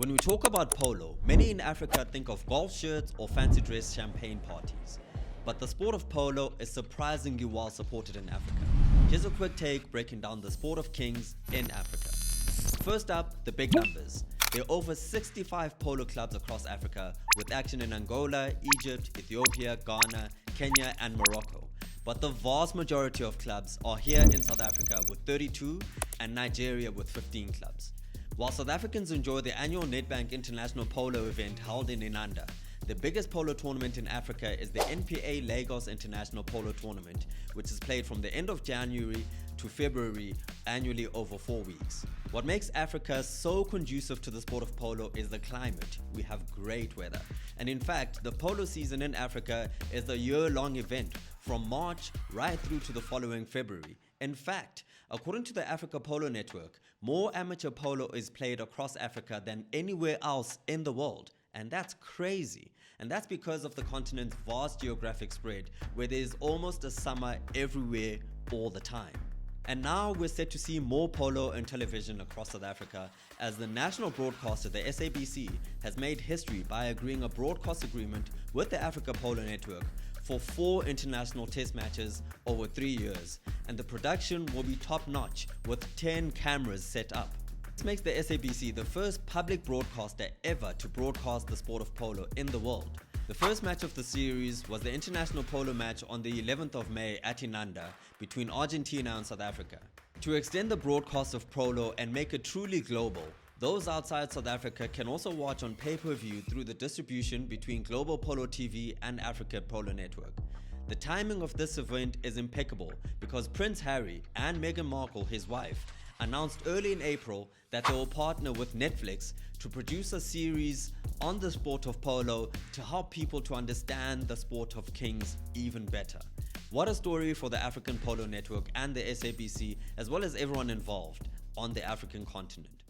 When we talk about polo, many in Africa think of golf shirts or fancy dress champagne parties. But the sport of polo is surprisingly well supported in Africa. Here's a quick take breaking down the sport of kings in Africa. First up, the big numbers. There are over 65 polo clubs across Africa, with action in Angola, Egypt, Ethiopia, Ghana, Kenya and Morocco. But the vast majority of clubs are here in South Africa with 32 and Nigeria with 15 clubs. While South Africans enjoy the annual Nedbank International Polo event held in Inanda, the biggest polo tournament in Africa is the NPA Lagos International Polo Tournament, which is played from the end of January to February annually over 4 weeks. What makes Africa so conducive to the sport of polo is the climate. We have great weather. And in fact, the polo season in Africa is a year-long event from March right through to the following February. In fact, according to the Africa Polo Network, more amateur polo is played across Africa than anywhere else in the world. And that's crazy. And that's because of the continent's vast geographic spread, where there is almost a summer everywhere all the time. And now we're set to see more polo on television across South Africa, as the national broadcaster, the SABC, has made history by agreeing a broadcast agreement with the Africa Polo Network for 4 international test matches over 3 years, and the production will be top-notch with 10 cameras set up. This makes the SABC the first public broadcaster ever to broadcast the sport of polo in the world. The first match of the series was the international polo match on the 11th of May at Inanda between Argentina and South Africa. To extend the broadcast of polo and make it truly global, those outside South Africa can also watch on pay-per-view through the distribution between Global Polo TV and Africa Polo Network. The timing of this event is impeccable because Prince Harry and Meghan Markle, his wife, announced early in April that they will partner with Netflix to produce a series on the sport of polo to help people to understand the sport of kings even better. What a story for the African Polo Network and the SABC, as well as everyone involved on the African continent.